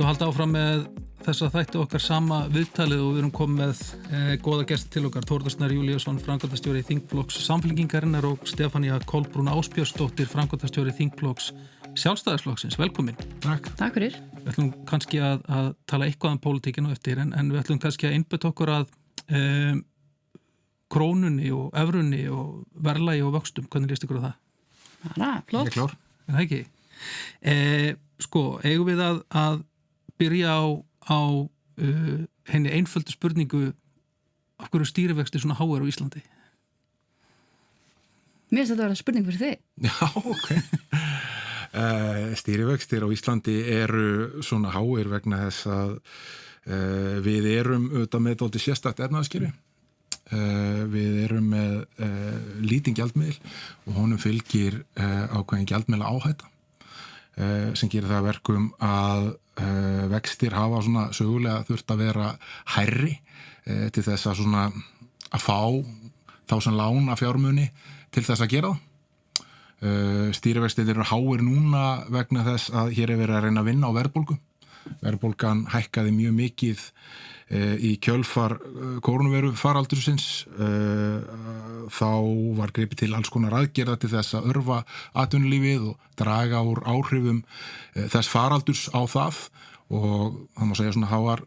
ætlum að halda áfram með þessa þætti okkar sama viðtalið og við erum komið með góða gesti til okkar, Þórður Snær Júlíusson, framkvæmdastjóri þingflokks Samfylkingarinnar og Stefanía Kolbrún Ásbjörnsdóttir, framkvæmdastjóri þingflokks Sjálfstæðisflokksins. Velkomin. Takk fyrir. Við ætlum kannski að tala eitthvað pólitíkina eftir en við ætlum kannski að einbeita okkur að krónunni og evrunni og verðlagi og vöxtum. Hvernig líst ykkur á það? Flott. Ég er klár. Er það ekki? Eigum við að byrja á henni einföldu spurningu af hverju stýrivexti svona háir á Íslandi? Mér finnst þetta að vera spurning fyrir þig. Já, ok. Stýrivextir á Íslandi eru svona háir vegna þess að við erum auðvitað með dálítið sérstakt efnahagskerfi. Við erum með lítinn gjaldmiðil og honum fylgir ákveðin gjaldmiðla áhætta sem gerir það verkum að vextir hafa svona sögulega þurft að vera hærri til þess að svona að fá þá sem lána fjármuni til þess að gera það. Stýrivextir eru háir núna vegna þess að hér er verið að reyna að vinna á verðbólgu. Verðbólgan hækkaði mjög mikið í kjölfar kórónuveiru faraldursins. Þá var gripið til alls konar aðgerða til þess að örva atvinnulífið og draga úr áhrifum þess faraldurs á það og það má segja svona hafa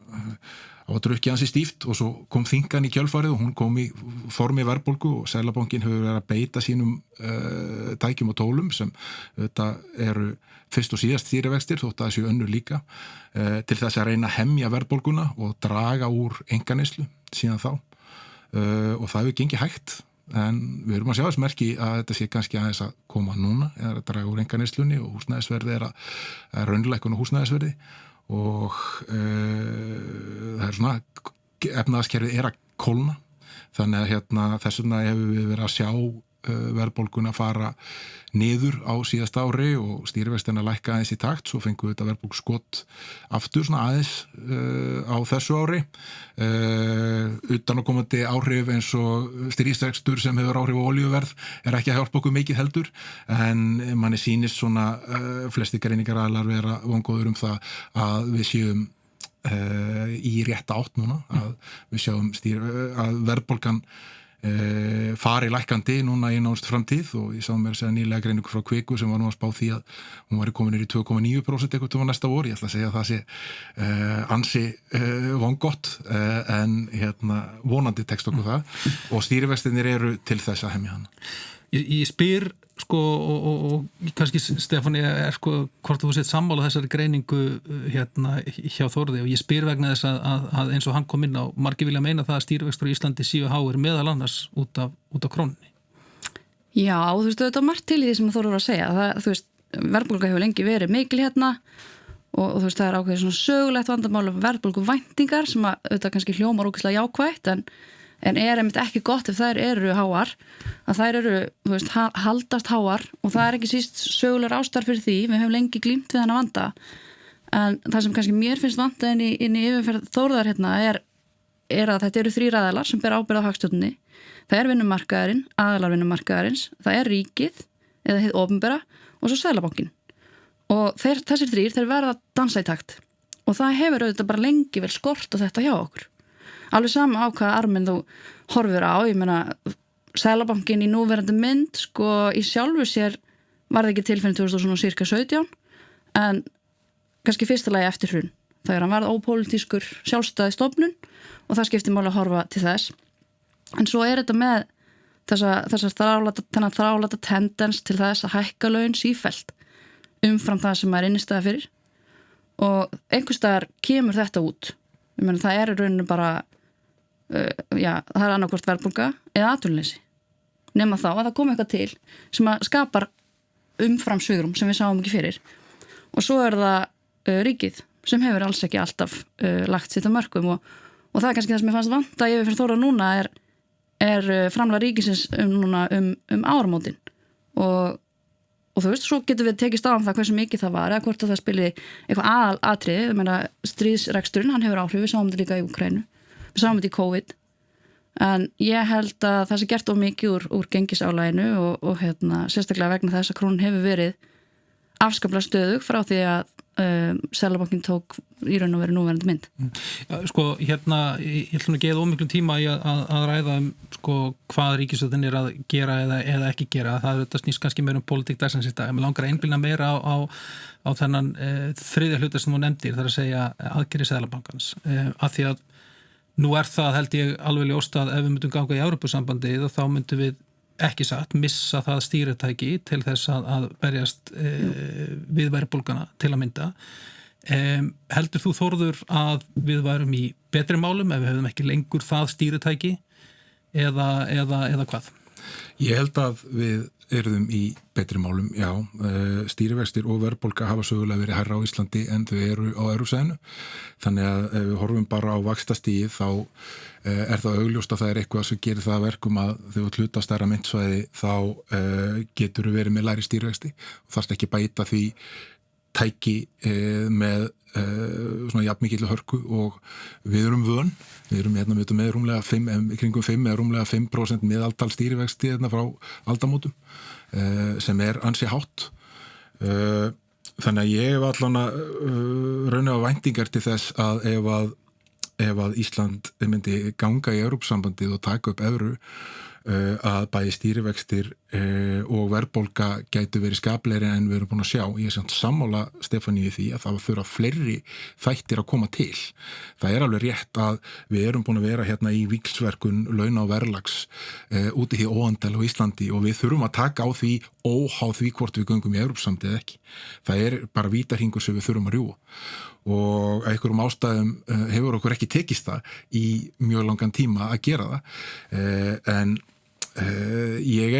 drukkið hans í stíft og svo kom þingan í kjölfarið og hún kom í formi verðbólgu og Seðlabankinn hefur verið að beita sínum tækjum og tólum sem þetta eru fyrst og síðast stýrivextir þótt að þessu önnur líka til þess að reyna að hemja verðbólguna og draga úr einkaneyslu síðan þá og það hefur gengið hægt en við erum að sjá þess merki að þetta sé kannski aðeins að koma núna eða að draga úr einkaneyslunnni og húsnæðisverði er að raunlækkun og húsnæðisverði og það er svona efnahagskerfið er að kólna þannig að þess vegna hefur við verið að sjá verðbólguna fara niður á síðasta ári og stýrivextina lækka aðeins í takt svo fengum við þetta verðbólgsskot aftur svona aðeins á þessu ári utanakomandi áhrif eins og stríðsrekstur sem hefur áhrif á olíuverð er ekki að hjálpa okkur mikið heldur en manni sýnist svona flesti greiningaraðilar vera vongóður það að við séum í rétta átt núna að við sjáum að verðbólgan fari lækkandi núna í nánustu framtíð og ég sá mér að segja nýlega greiningu frá Kviku sem var nú að spá því að hún var komin í 2,9% eitthvað til næsta vor, ég ætla að segja að það sé ansi vongott en vonandi tekst okkur það og stýrivextirnir eru til þess að hemja hana. Ég spyr og kannski Stefanía hvort þú sett sammála þessari greiningu hjá Þórði og ég spyr vegna þess að eins og hann kom inn á margir vilja meina það að stýrivextir á Íslandi séu háir meðal annars út af krónunni. Já, þú veist, þetta er margt til í því sem Þórður var að segja. Þú veist, verðbólga hefur lengi verið mikil og þú veist, það er ákveðið svona sögulegt vandamál verðbólguvæntingar sem að þetta kannski hljómar ógeðslega jákvætt en er einmitt ekki gott ef þær eru háar að þær eru, þú veist, haldast háar og það er ekki síst sögulegur ástæður fyrir því, við hefum lengi glímt við þennan vanda en það sem kannski mér finnst vanda inn í yfirferð Þórðar er að þetta eru þrír aðilar sem ber ábyrgð á hagstjórninni, það er vinnumarkaðurinn, aðilar vinnumarkaðarins, það er ríkið eða hið opinbera og svo Seðlabankinn og þessir þrír þeir verða að dansa í takt og það hefur auðvitað bara lengi vel skort á þetta hjá okkur. Alveg sama á hvaða arminn þú horfir á, ég meina Seðlabankinn í núverandi mynd, í sjálfu sér var það ekki til fyrir 2017 en kannski fyrsta lagi eftir hrun. Þegar hann varð ópólitískur sjálfstæði stofnun og það skiptir máli að horfa til þess. En svo er þetta með þennan þráláta tendens til þess að hækka laun sífellt umfram það sem er innistæða fyrir og einhvers staðar kemur þetta út. Ég meina það er í rauninu bara það er annarkvort verðbólga eða atvinnuleysi nema þá að það komi eitthvað til sem að skapar umfram svigrúm sem við sáum ekki fyrir og svo er það ríkið sem hefur alls ekki alltaf lagt sitt á mörkum og það er kannski það sem ég fannst vanta yfir fyrir Þóra núna er framlag ríkisins um áramótin og þú veist, svo getum við tekist á það hversu mikið það var eða hvort það spili eitthvað aðalatriði, ég meina stríðsreksturinn, hann hefur áhrif, við sáum þetta líka í Úkraínu við sáum þetta í COVID en ég held að það sé gert of mikið úr gengisálæginu og sérstaklega vegna þess að krónan hefur verið afskaplega stöðug frá því að Seðlabankinn tók í raun og veru núverandi mynd. Sko, hérna, ég ætlum að geða ómiklum tíma í að ræða sko, hvað ríkisstjórnin að gera eða ekki gera. Það þetta snýst kannski meira pólitík dagsins í dag. Mér langar að einblína meira á þennan þriðja hluta sem þú nefndir, það að segja aðgerðir Seðlabankans. Af því að nú það held ég alveg ljóst að ef við myndum ganga í Evrópusambandið þá myndum við ekki satt, missa það stýritæki til þess að berjast við verðbólgana til að mynda. Heldur þú, Þórður, að við værum í betri málum ef við hefðum ekki lengur það stýritæki eða hvað? Ég held að við erum í betri málum, já. Stýrivextir og verðbólga hafa sögulega verið hærra á Íslandi en þau eru á Evrópusæðinu. Þannig að ef við horfum bara á vaxtastigið þá það augljóst að það eitthvað sem gerir það verkum að þegar þú hluta stærra myntsvæði þá getur verið með lægri stýrivexti og þarfst ekki bæta því tæki með svona jafnmikill hörku og við erum vön, við erum með rúmlega 5, kringum 5 eða rúmlega 5% meðaltal stýrivexti frá aldamótum sem ansi hátt. Þannig að ég hef allan að rauna á væntingar til þess að ef að Ísland myndi ganga í Evrópusambandið og taka upp evru að bæði stýrivextir og verðbólga gætu verið skaplegri en við erum búin að sjá. Ég samt sammála Stefaníu því að það þurfa fleiri þættir að koma til. Það alveg rétt að við erum búin að vera hérna í víxlverkun launa og verðlags úti í óandel á Íslandi og við þurfum að taka á því óháð því hvort við göngum í Evrópusambandið eða ekki. Það bara vítarhingur sem við þurfum að rjúfa. Og að einhverjum ástæðum hefur okkur ekki tekist það í mjög langan tíma að gera það. En ég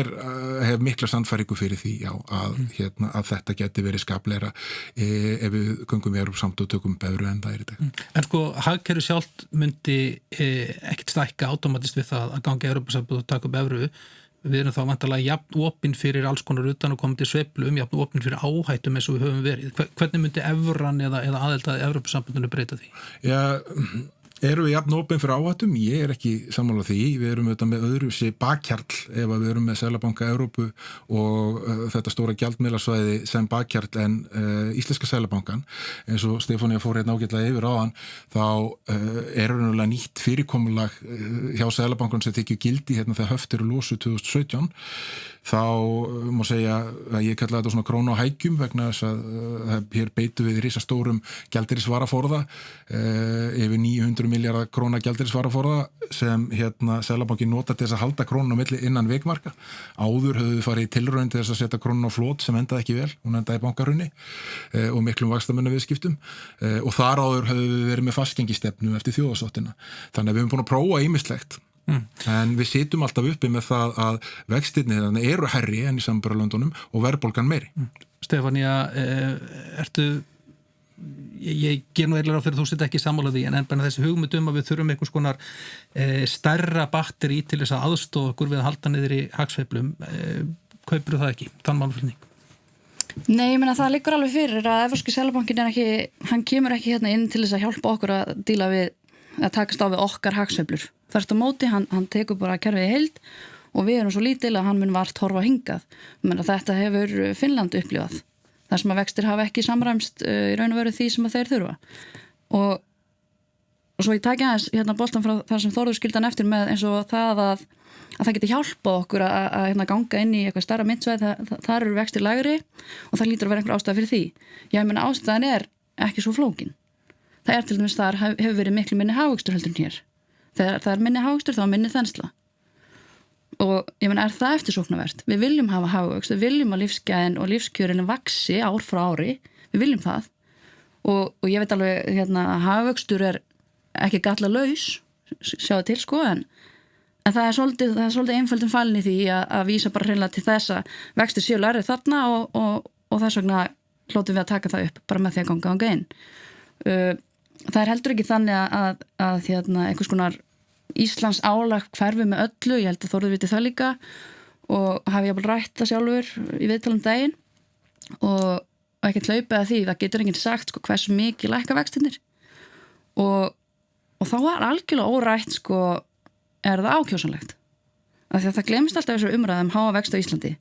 hef mikla sannfæringu fyrir því já, að þetta geti verið skapleira ef við göngum í Evrópusambandið og tökum evru en það í dag. En sko, hagkerfið sjálft myndi ekkert stækka automatist við það að ganga í Evrópusambandið og taka upp evru. Við erum þá vantarlega jafn opin fyrir alls konar utan og komandi sveiflum, jafn opin fyrir áhættum eins og við höfum verið. Hvernig myndi evran eða aðild að Evrópusambandinu breyta því? Já, erum við jafn opin fyrir áhættum? Ég ekki sammála því. Við erum auðvitað með öðruvísi bakhjarl ef við erum með Seðlabanka Evrópu og þetta stóra gjaldmiðlasvæði sem bakhjarl en Íslenska Seðlabankan. Eins og Stefanía fór hérna ágætlega yfir á hann, þá raunverulega nýtt fyrirkomulag hjá Seðlabankan sem tekið gildi hérna þegar höft eru losuð 2017. Þá má segja að ég kalla þetta svona krónu á hækjum vegna þess að hér beitum við risastórum gjaldeyrisvaraforða yfir 900 milljarða króna gjaldeyrisvaraforða sem Seðlabankinn notar til þess að halda krónuna á milli innan vikmarka. Áður höfðu við farið í tilraun til þess að setja krónuna á flot sem endaði ekki vel, hún endaði í bankarunni og miklum vaxtamunna viðskiptum og þar áður höfðu við verið með fastgengistefnu eftir þjóðarsáttina. Þannig að við höfum búin að prófa ýmislegt. En við situm alltaf uppi með það að vextirnir eru hærri enn í samanburðarlöndunum og verðbólgan meiri. Stefanía, ég ger nú eiginlega á fyrir þú sitt ekki sammála því en þessi hugmyndum að við þurfum einhvers konar stærra batteri til þess að aðstoða okkur við að halda niður í hagsveiflum. Kaupirðu það ekki, þann málflutning? Nei, ég meina það liggur alveg fyrir að Evrópski Seðlabankinn hann kemur ekki hérna inn til þess að hjálpa okkur að díla við að takast á við okkar hagsveiflur. Þvert á móti, hann tekur bara kerfið í heild og við erum svo lítil að hann mun vart horfa hingað. Þetta hefur Finnland upplifað. þar sem að vextir hafa ekki samræmst í raun og veru því sem að þeir þurfa. Og svo ég taki aðeins hérna boltan frá þar sem Þórður skildan eftir með eins og það að það geti hjálpað okkur að ganga inn í eitthvað stærra myndsvæð, þar eru vextir lægri og það lítur að vera einhver ástæða fyrir því. Já, ég meina ástæðan er ekki svo flókin. Það til dæmis þar hefur verið miklu minni hagvöxtur heldur en hér. Þegar það minni hagvöxtur þá minni þensla. Og ég meina, það eftirsóknarvert? Við viljum hafa hagvöxt, við viljum að lífsgæðin og lífskjörin vaxi ár frá ári. Við viljum það. Og ég veit alveg, hagvöxtur er ekki gallalaus, sjáðu til sko, en það er svolítið einföldum falin í því að vísa bara hreinlega til þess að vextir séu lægri þarna og þess vegna hljótum við að taka það upp bara með því að ganga inn. Það er heldur ekki þannig að einhvers konar Íslands álag hverfi með öllu, ég held að Þórður viti það líka og hafi ég bara rætt það sjálfur í viðtalum daginn og ekkert hlaupið að því, það getur enginn sagt sko, hversu mikið lækka vextirnir og þá var algjörlega órætt sko, er það ákjósanlegt af því að það glemst alltaf þessu umræðum háa vext á Íslandi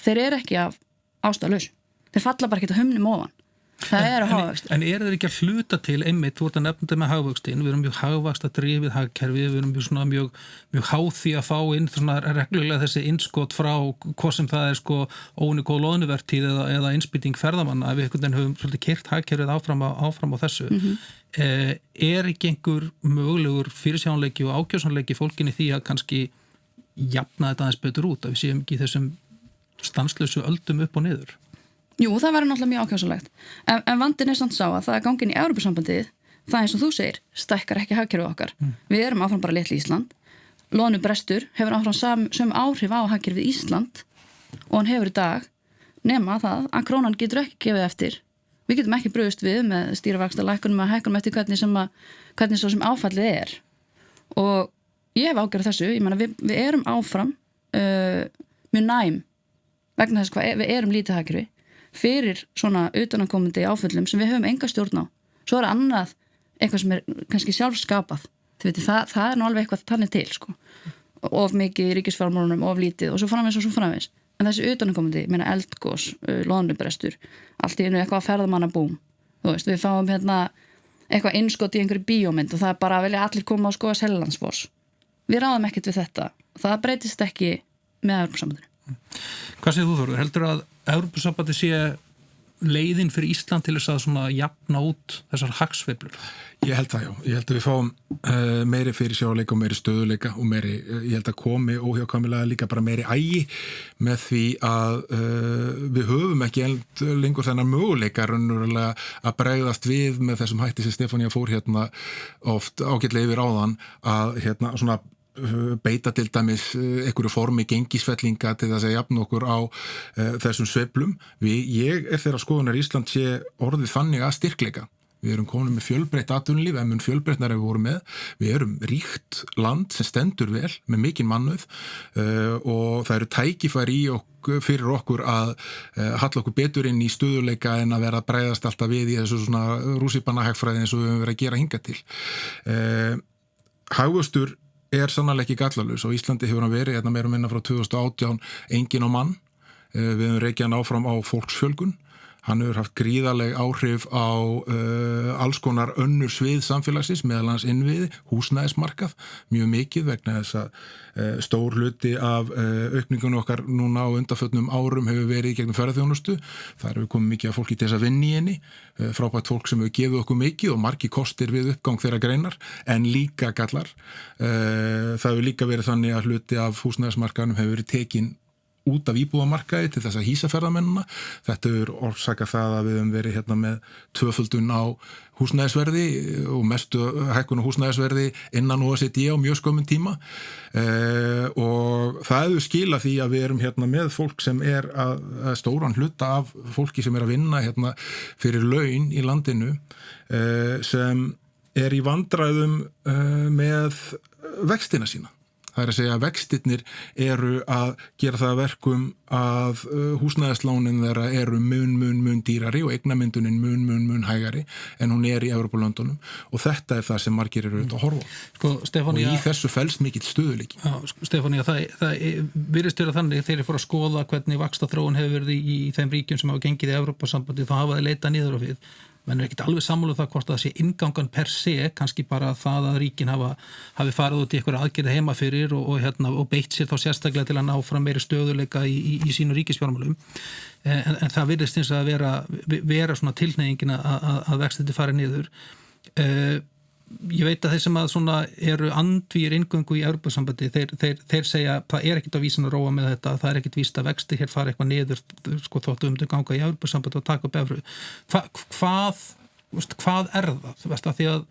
þeir eru ekki af ástæðalaus þeir falla bara ekki að humnum ofan Það eru hagvöxtur. En þeir ekki að hluta til einmitt, þú ert að nefna þetta með hagvöxtin, við erum mjög hagvaxta drifið hagkerfi, við erum mjög háð því að fá inn svona reglulega þessi innskot frá hvað sem það sko óunnið góð loðnuvertíð eða innspýting ferðamanna, ef við einhvern veginn höfum svolítið keyrt hagkerfið áfram á þessu. Ekki einhver mögulegur fyrirsjáanleiki og ákjósanleiki fólkinni því að kannski jafna þetta aðeins betur út, að við séum ekki í þessum stanslausu öldum upp og niður? Jú, það verður náttúrulega mjög ákjósanlegt. En vandinn samt sá að það að gangin í Evrópusambandið, það eins og þú segir, stækkar ekki hagkerfið okkar. Við erum áfram bara litli Ísland. Loðnubrestur hefur áfram sömu áhrif á hagkerfið Ísland og hann hefur í dag nema það að krónan getur ekki gefið eftir. Við getum ekki brugðist við með stýrivaxtalækkunum að hækkunum eftir hvernig svo sem áfallið er. Og ég hef ágjörð þessu, ég meina við erum áfram mjög næm vegna þess hvað við erum lítið hagkerfi fyrir svona utanakomandi áföllum sem við höfum enga stjórn á. Svo annað eitthvað sem kannski sjálfskapað. Þið veitir, það nú alveg eitthvað þannig til, sko. Of mikið í ríkisfjármálunum, of lítið og svo framvegis. En þessi utanakomandi, meina eldgos, loðnubrestur, allt í einu eitthvað ferðamannabúm. Þú veist, við fáum eitthvað innskot í einhverju bíómynd og það bara vilja allir koma og skoða Seljalandsfoss. Við ráðum ekkert við þetta. Það breytist ekki með Evrópusambandinu. Hvað segir þú, Þórður? Heldur að Evrópusambandið sé leiðin fyrir Ísland til þess að svona jafna út þessar hagsveiflur? Ég held það, já. Ég held að við fáum meiri fyrirsjáanleika og meiri stöðuleika og meiri, ég held að komi óhjákvæmilega líka bara meiri ægi með því að við höfum ekki lengur þennan möguleika raunverulega að bregðast við með þessum hætti sem Stefanía fór oft ágætlega yfir áðan að svona beita til dæmis einhverju formi gengisfellinga til þess að jafna okkur á þessum sveiflum. Ég þeirra skoðunar Ísland sé orðið þannig að styrkleika. Við erum komin með fjölbreytt atvinnulíf, en mun fjölbreyttnari við vorum með. Við erum ríkt land sem stendur vel með mikinn mannauð og það eru tækifæri fyrir okkur að halla okkur betur inn í stöðuleika en að vera að bregðast alltaf við í þessu svona rússíbannahagfræði eins og við höfum verið að gera hingað til. Hagvöxtur sannarlega ekki gallalus og Íslandi hefur hann verið meira minna frá 2018 enginn á mann. Við höfum rekið hann áfram á fólksfjölgun. Hann hefur haft gríðarleg áhrif á alls konar önnur svið samfélagsins, meðal annars innviði, húsnæðismarkað, mjög mikið vegna þess að stór hluti af aukningunum okkar núna á undanförnum árum hefur verið í gegnum ferðarþjónustu. Það hefur komið mikið af fólki til þess að vinna í henni, frábært fólk sem hefur gefið okkur mikið og margir kostir við uppgang þeirra greinar, en líka gallar. Það hefur líka verið þannig að hluti af húsnæðismarkaðnum hefur verið tekin út af íbúðamarkaði til þess að hýsa ferðamennina. Þetta orsakað það að við höfum verið með tvöföldun á húsnæðisverði og mestu hækkun á húsnæðisverði innan OECD á mjög skömmun tíma og það hefur skilað því að við erum með fólk sem að stóran hluta af fólki sem að vinna fyrir laun í landinu sem í vandræðum með vextina sína. Það að segja að vextirnir eru að gera það verkum að húsnæðislánin þeirra eru mun dýrari og eignamyndunin mun hægari en hún í Evrópulöndunum og þetta það sem margir eru auðvitað að horfa. Sko, Stefanía, og í þessu felst mikill stöðuleiki. Já, Stefanía, það virðist vera þannig þegar ég fór að skoða hvernig vaxtaþróun hefur verið í þeim ríkjum sem hafa gengið í Evrópusambandið, þá hafa þeir leitað niður á við. menn ekkert alveg sammála það hvort það sé inngangan per se, kannski bara það að ríkin hafi farið út í eitthvað aðgerð heima fyrir og beitt sér þá sérstaklega til að ná fram meiri stöðuleika í sínu ríkisfjármálum. En það virðist eins að vera svona tilhneigingin að vexti fari niður. Ég veit að þeir sem svona eru andvígir inngöngu í Evrópusambandi, þeir segja að það ekkert að vísin að róa með þetta, það ekkert víst að vexti hér fara eitthvað niður, sko, þóttu ganga í Evrópusambandi og taka upp evru. Hvað það? Þú veist, að því að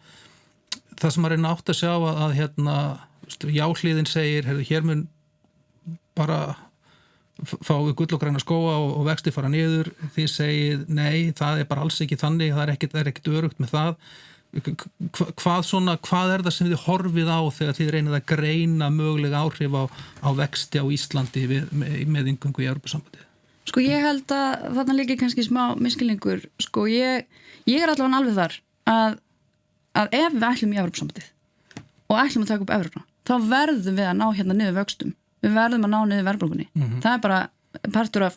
það sem að reyna átt að sjá að jáhliðin segir, hér mun bara fá við gull og græna skóa og vexti fara niður, þið segið nei, það bara alls ekki þannig, það ekkert örugt með það. Hvað það sem þið horfið á þegar þið reynið að greina mögulega áhrif á vexti á Íslandi með inngöngu í Evrópusambandið? Sko ég held að þarna líka kannski smá miskilningur. Sko ég allavega alveg þar að ef við ætlum í Evrópusambandið og ætlum að taka upp evruna, þá verðum við að ná niður vöxtum. Við verðum að ná niður verðbólgunni. Það bara partur af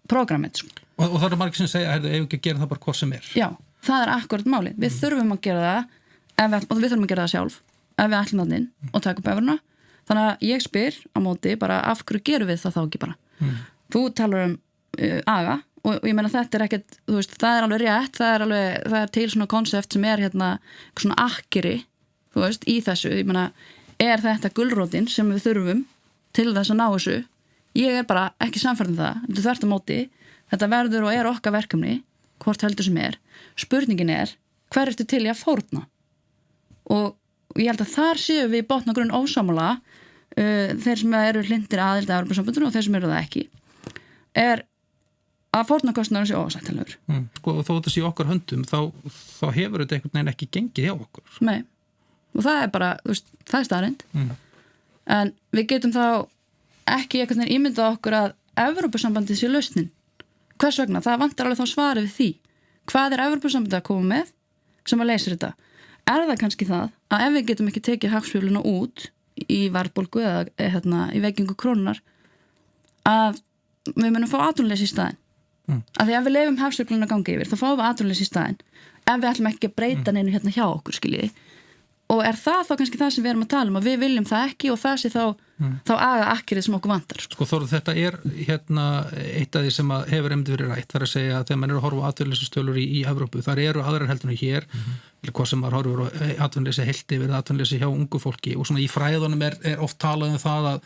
prógrammið sko. Og það eru margir sem segja ef við ekki að gera það bara hvað sem Já, það akkurat máli. Við þurfum að gera það og við þurfum að gera það sjálf ef við ætlum það inn og taka upp evruna. Þannig að ég spyr á móti bara af hverju gerum við það þá ekki bara. Þú talar aga og ég meina þetta ekkert, þú veist, það alveg rétt, það er til svona konsept sem hérna svona akkeri, þú veist, í þessu, ég meina, þetta gulrótin sem við þurfum til þess að ná þessu, ég bara ekki samfærð það, þetta þvert á móti, þetta verður og okkar verkefni, hvort heldur sem spurningin hver ertu til í að fórna og ég held að þar séu við botna grunn ósámála, þeir sem eru hlindir aðild að Evrópusambandinu og þeir sem eru það ekki, að fórnarkostnaður sé óásættanlegur. Sko, og þó þetta sé okkar höndum, þá hefur þetta einhvern veginn ekki gengið hjá okkur. Nei, og það bara, þú veist, það staðreynd. En við getum þá ekki einhvern veginn ímyndað okkur að Evrópusambandið sé lausnin. Hvers vegna? Það vantar alveg þá svarið við því. Hvað Evrópusambandið að koma með sem að leysir þetta? Það kannski það að ef við getum ekki tekið hagsveifluna út í verðbólgu eða í veikingu krónunar, að við munum fá atvinnuleysi í staðinn. Af því ef við leyfum hagsveifluna að ganga yfir, þá fáum við atvinnuleysi í staðinn. Ef við ætlum ekki að breyta neinu hérna hjá okkur, skiljiði. Og það þá kannski það sem við erum að tala að við viljum það ekki og það sé þá aga akkerið sem okkur vantar. Sko Þórður, þetta eitt af því sem hefur einmitt verið rætt, það að segja að þegar mann eru að horfa á atvinnuleysistölur í Evrópu, þar eru aðrar heldur en hér, hvað sem maður horfur á atvinnuleysi heilt yfir, atvinnuleysi hjá ungu fólki og svona í fræðunum oft talað það að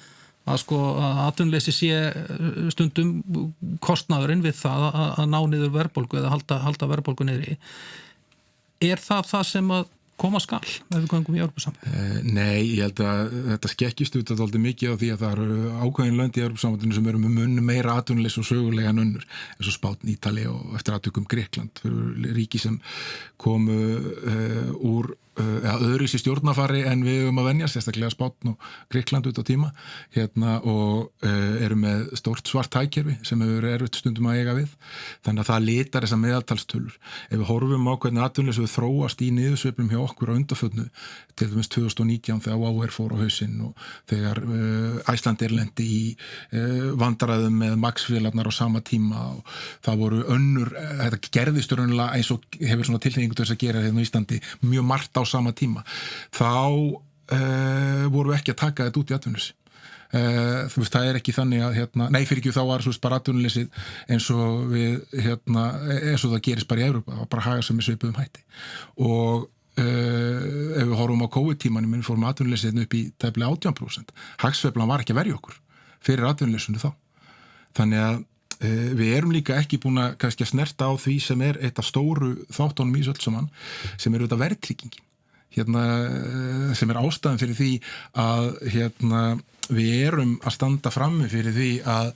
atvinnuleysi sé stundum kostnaðurinn við það að ná niður verðbólgu eða halda verðbólgu niðri. Það sem að koma skal ef við göngum í Evrópusambandið? Nei, ég held að þetta skekkist út að dálítið mikið á því að það eru ákveðin lönd í Evrópusambandinu sem eru með mun meira atvinnuleysi og sögulega en önnur, eins og Spánn, Ítalía og eftir atvikum Grikkland, fyrir ríki sem komu úr öðru í stjórnarfari en við að venja, sérstaklega Spánn og Grikkland út á tíma og eru með stórt svart hagkerfi sem hefur erfitt stundum að eiga við, þannig að það litar þessar meðaltalstölur. Ef við horfum á hvernig atvinnuleysi þróast í niðursveiflum hjá okkur á undanförnu, til dæmis 2019 þegar WOW fór á hausinn og þegar Icelandair lendi í vandræðum með Max-vélarnar á sama tíma og það voru önnur, þetta gerðist raunlega eins og hefur svona tilhengingu til þess að gera hérna á Íslandi mjög margt á sama tíma, þá voru við ekki að taka þetta út í atvinnuleysi. Þú veist, það ekki þannig að þá var svo bara atvinnuleysið eins og eins og það gerist bara í Evrópu, það var bara haga sem við svipuðum hætti og ef við horfum á COVID-tímanum við fórum atvinnuleysið upp í tæplega 18%, hagsveiflan var ekki að verja okkur fyrir atvinnuleysinu þá, þannig að við erum líka ekki búin að kannski að snerta á því sem eitt af stóru þáttunum í öll saman, sem þetta verðtryggingin, sem ástæðan fyrir því að við erum að standa frammi fyrir því að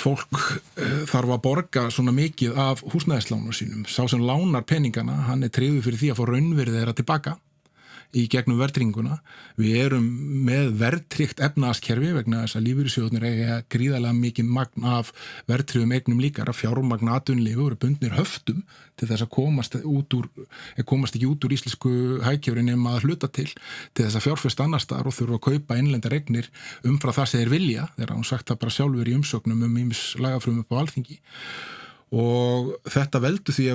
fólk þarf að borga svona mikið af húsnæðislánum sínum. Sá sem lánar peningana, hann tryggður fyrir því að fá raunvirði þeirra tilbaka í gegnum verðtrygginguna. Við erum með verðtryggt efnahagskerfi vegna þess að lífeyrissjóðirnir eiga gríðarlega mikið magn af verðtryggðum eignum líka, að fjármagn atvinnulífi voru bundnir höftum til þess að komast ekki út úr íslensku hagkerfi nema að hluta til þess að fjárfesta annars staðar og þurfa að kaupa innlendar eignir umfram það sem þeir vilja, þegar hann sagt það bara sjálfur í umsögnum ýmis lagafrumvarp upp á Alþingi. Og þetta veldur því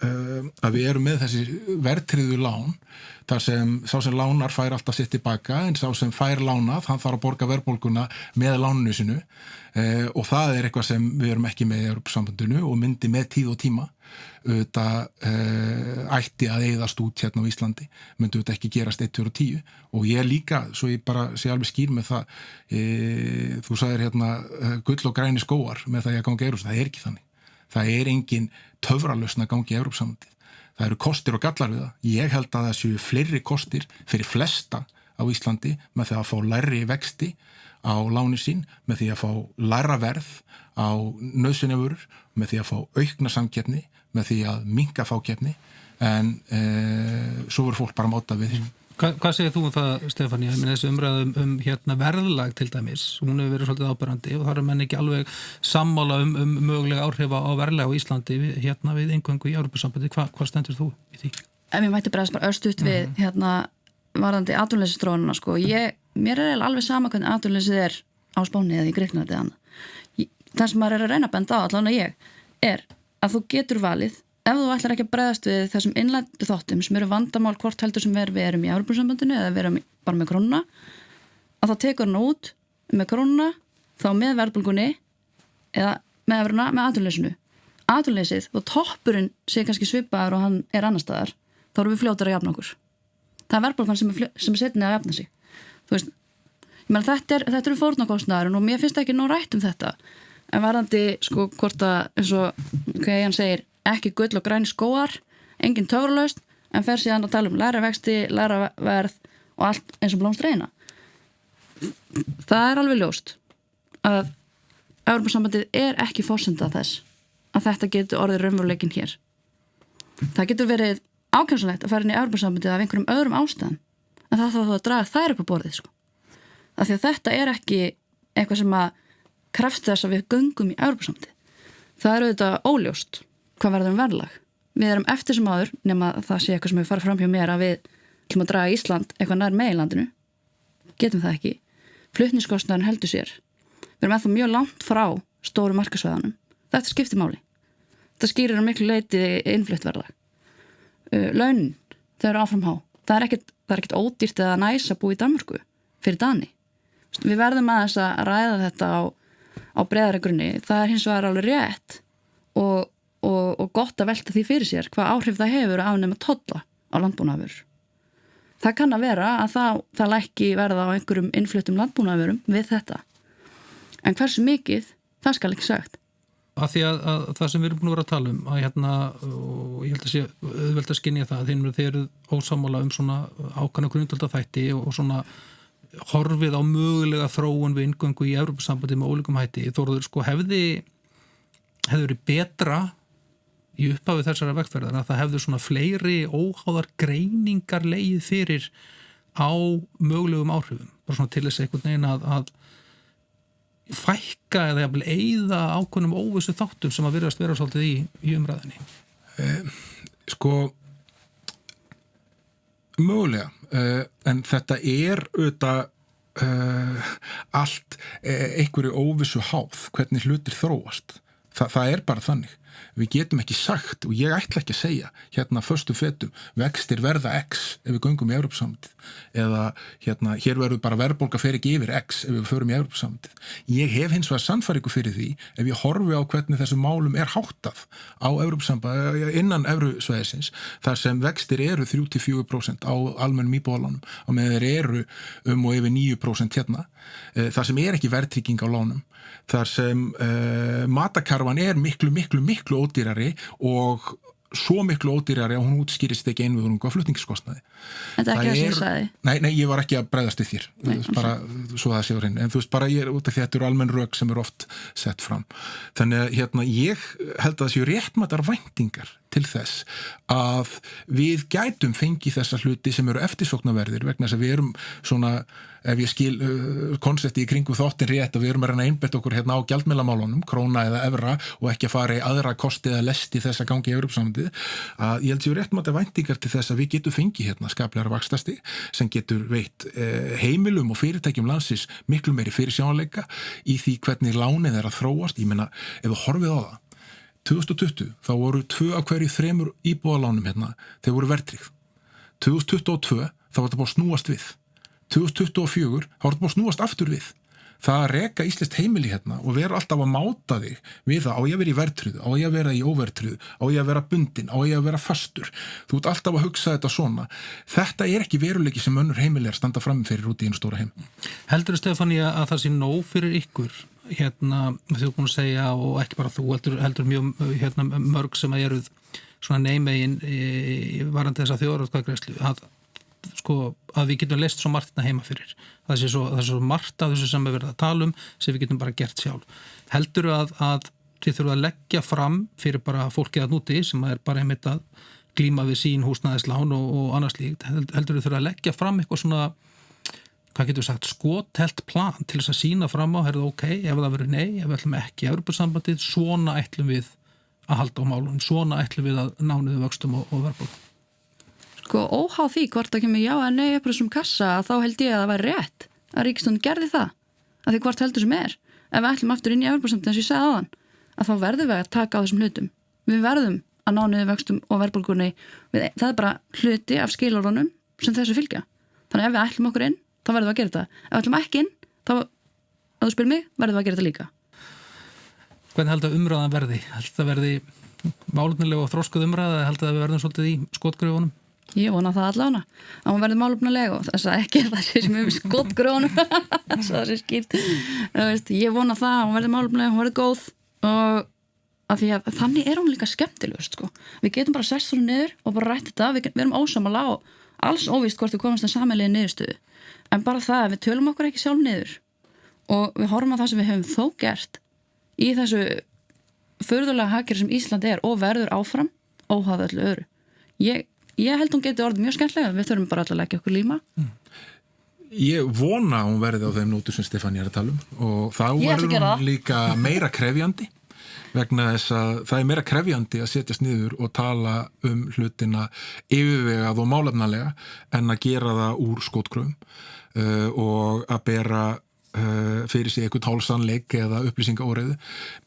að við erum með þessi verðtryggðu lán, þar sem sá sem lánar fær alltaf sitt tilbaka en sá sem fær lánað, hann þarf að borga verðbólguna með láninu sinu og það eitthvað sem við erum ekki með í Evrópusambandinu og myndi með tíð og tíma ætti að eyðast út hérna á Íslandi, myndi þetta ekki gerast 1, 2 og 10 og ég líka, svo ég bara sé alveg skýr með það, þú sagðir gull og græni skógar með það ég að ganga Evróps, það ekki þannig. Það engin töfralausn að gangi í Evrópusambandið. Það eru kostir og gallar við það. Ég held að það séu fleiri kostir fyrir flesta á Íslandi með því að fá lægri vexti á láni sín, með því að fá lægra verð á nauðsynjavörur, með því að fá aukna samkeppni, með því að minnka fákeppni, en svo verður fólk bara máta við því. Hvað segir þú það, Stefánia? Þessi umræðum verðlag til dæmis, hún hefur verið svolítið áberandi og það menn ekki alveg sammála mögulega áhrifa á verðlag á Íslandi við inngöngu í Evrópusambandi. Hvað stendur þú í því? Ef ég mætti bara örstutt við varðandi atvinnuleysisþróunina, sko. Mér alveg sama hvernig atvinnuleysið á Spáni eða í Grikkland eða annað. Það sem maður að reyna að benda á allan að ég að þú getur valið ef þú ætlar ekki að bregðast við þessum innlendu þáttum sem eru vandamál hvort heldur sem við erum í Evrópusambandinu eða við erum bara með krónuna, að þá tekur hann út með krónuna, þá með verðbólgunni eða með evruna, með atvinnuleysinu. Atvinnuleysið og toppurinn sé kannski svipaður og hann annar staðar, þá erum við fljótar að jafna okkur. Það verðbólgan sem setni að jafna sig. Þú veist, ég meina þetta eru fórnarkostnaðurinn og mér finnst ekki nóg rætt þetta. En varðandi sko hvort að eins og hvað hann segir, ekki gull og græni skógar, engin töfralausn, en fer síðan að tala læra vexti, læra verð og allt eins og blómstreina. Það alveg ljóst að Evrópusambandið ekki forsenda þess að þetta getur orðið raunveruleikinn hér. Það getur verið ákjómsanlegt að fara inn í Evrópusambandið af einhverjum öðrum ástæðum, en það þarf að draga þær upp á borðið sko. Af því að þetta ekki eitthvað sem að krefst þess að við göngum í Evrópusambandið. Það auðvitað óljóst hvað verður verðlag. Við erum eftir sem áður, nema það sé eitthvað sem við farið fram hjá mér að við ætlum að draga Ísland eitthvað nær meginlandinu. Getum það ekki. Flutningskostnaðurinn heldur sér. Við erum ennþá mjög langt frá stóru markasvæðanum. Þetta skiptir máli. Þetta skýrir á miklu leyti innflutt verðlag. Launin, þau eru áfram há. Það er ekkert ódýrt eða næs að búa í Danmörku fyrir Dani. Við verðum aðeins að ræða þetta á breiðari grunni. Það er hins vegar alveg rétt og gott að velta því fyrir sér hvað áhrif það hefur að afnema tolla á landbúnaðarvörur. Það kann að vera að það lækki verða á einhverjum innfluttum landbúnaðarvörum við þetta. En hversu mikið, það skal ekki sagt. Af því að það sem við erum búin að vera að tala um að og ég held að sé auðvelt að skynja það þeir eru ósammála svona ákvæmna grundvaldaþætti og svona horfið á mögulega þróun við inngöngu í Evrópusambandið með ólíkum hætti. Þórður sko hefði verið betra í upphafi þessara vegferðar að það hefði svona fleiri óháðar greiningar legið fyrir á mögulegum áhrifum. Bara svona til þess einhvern veginn að fækka eða jafnvel eyða ákveðnum óvissu þáttum sem að virðast vera svolítið í umræðinni. Sko mögulega, en þetta auðvitað allt einhverju óvissu háð hvernig hlutir þróast. Það bara þannig. Við getum ekki sagt, og ég ætla ekki að segja hérna föstum fetum, vextir verða X ef við göngum í Evrópusambandið eða hérna, hér verður bara verðbólga fer ekki yfir X ef við förum í Evrópusambandið. Ég hef hins vegar sannfæringu fyrir því ef ég horfi á hvernig þessum málum háttað á Evrópusambandið innan Evrusvæðisins, þar sem vextir eru 3-4% á almennum íbúðalánum á meðan þeir eru og yfir 9% hérna, þar sem ekki verðtrygging á lánum, þar sem matakarfan miklu ódýrari og svo miklu ódýrari að hún útskýrist ekki einviðunum á flutningskostnaði. Þetta ekki það sem ég sagði? Nei, ég var ekki að bregðast við þér. Bara svo það sé á hreinu. En þú veist, bara ég út af þetta eru almenn rök sem eru oft sett fram. Þannig að ég held að það séu réttmætar væntingar til þess að við gætum fengið þessa hluti sem eru eftirsóknarverðir vegna þess að við erum svona, ef ég skil konsepti í kringum þáttin rétt að við erum að reyna að einbetta okkur hérna á gjaldmiðlamálunum, króna eða evra og ekki að fara í aðra kosti eða lesti þess að gangi í Evrópusambandið, að ég held séu réttmætar væntingar til þess að við getum fengið hérna skaplegar vaxtastig sem getur veitt heimilum og fyrirtækjum landsins miklu meiri fyrirsjáanleika í því hvernig lánið að þróast. Ég meina, ef við horfið á það 2020, þá voru 2 af hverju 3 íbúðalánum hérna, þeir voru verðtryggð. 2022, þá var þetta búið að snúast við. 2024, þá var þetta búið að snúast aftur við. Það að reka íslenskt heimili hérna og vera alltaf að máta þig við það, á ég að vera í verðtryggðu, á ég að vera í óverðtryggðu, á ég að vera bundin, á ég að vera fastur. Þú ert alltaf að hugsa þetta svona. Þetta ekki veruleiki sem önnur heimili standa frammi fyrir út í einu stóra heim. Heldur Stefánía að það sé nóg fyrir ykkur? Hérna, þú búin að segja og ekki bara þú, heldur mjög mörg sem að eruð svona neymegin varandi þessa þjóðaratkvæðagreiðslu að við getum leyst svo margt þetta heima fyrir. Það sé svo margt af þessu sem við verðum að tala sem við getum bara gert sjálf. Heldur að þið þurfa að leggja fram fyrir bara fólkið að núti sem bara einmitt að glíma við sín húsnæðislán og annars líkt. Heldur þið þurfa að leggja fram eitthvað svona, hvað getur við sagt, skothelt plan til þess að sína fram á, ok, ef það verður nei, ef við ætlum ekki Evrópusambandið, svona ætlum við að halda á málum, svona ætlum við að ná niður vöxtum og verðbólgu. Sko, óháð því hvort það kemur já eða nei upp þessum kassa, þá held ég að það væri rétt að ríkisstjórnin gerði það, að því hvort heldur sem ef við ætlum aftur inn í Evrópusambandið eins og ég sagði áðan, að þá verðum við að taka á þessum hlutum. Við verðum að ná niður vöxtum og verðbólgunni. Það er bara hluti af skilorðunum sem þessu fylgja. Þannig ef við ætlum okkur inn, þá verðum við að gera þetta. Ef við ætlum ekki inn, þá, ef þú spyrir mig, verðum við að gera þetta líka. Hvernig held að umræðan verði? Held að verði málefnileg og þróskuð umræða eða held að við verðum svolítið í skotgröfunum? Ég vona það allavega, að hún verði málefnileg og þess að ekki það sé sem skotgröfunum, svo það sé skýrt. Ég vona það að hún verði málefnileg, hún verði góð og að því að þannig er hún líka skemmtilegust, sko. Við getum bara sest svona niður og bara rætt þetta, við erum ósammála og alls óvíst hvort við komumst að sameiginlegu niðurstöðu. En bara það að við tölum okkur ekki sjálf niður og við horfum á það sem við höfum þó gert í þessu furðulega hagkerfi sem Ísland er og verður áfram óháð öllu öðru. Ég held hún geti orðið mjög skemmtilega, við þurfum bara alltaf að leggja okkur líma. Ég vona að hún verði á þeim nótur sem Stefán er að tala og þá verður hún líka meira krefjandi vegna þess að það er meira krefjandi að setjast niður og tala hlutina yfirvegað og málefnalega en að gera það úr skotgröfum og að bera fyrir sig eitthvað hálfsannleik eða upplýsingaóreiðu.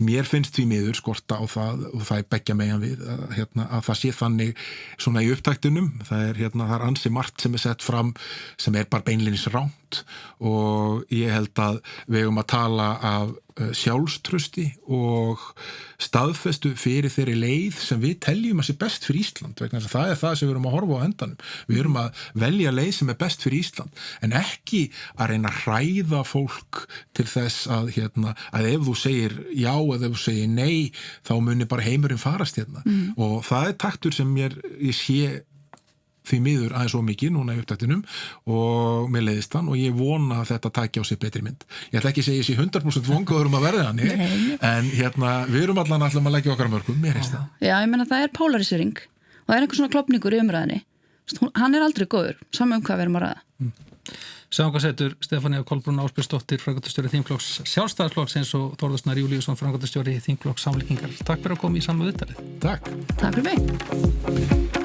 Mér finnst því miður skorta á það og það er beggja megin við að það sé þannig svona í upptaktinum. Það er ansi margt sem er sett fram sem er bara beinleinis rangt og ég held að við eigum að tala af sjálfstrausti og staðfestu fyrir þeirri leið sem við teljum að sé best fyrir Ísland vegna þess að það er það sem við erum að horfa á endanum. Við erum að velja leið sem er best fyrir Ísland en ekki að reyna að hræða fólk til þess að ef þú segir já eða ef þú segir nei þá muni bara heimurinn farast og það er taktur sem ég sé því miður aðeins svo mikið núna í upptaktinum og mér leiðist hann og ég vona að þetta taki á sig betri mynd. Ég ætla ekki að segja ég sé 100% vongaður að verða hann en við erum allan að leggja okkar mörgum, mér finnst það. Já, ég meina það er polarisering og það er einhver svona klopningur í umræðinni. Hann er aldrei góður, saman hvað við erum að ræða. Sjáum hvað setur Stefánia Kolbrún Ásbjörnsdóttir, framkvæmdastjóri þingflokks Sjálfstæðisflokksins og Þórður Snær Júlíusson, framkvæmdastjóri þingflokks Samfylkingar. Takk fyrir að koma í sama viðtalið. Takk. Takk fyrir mig.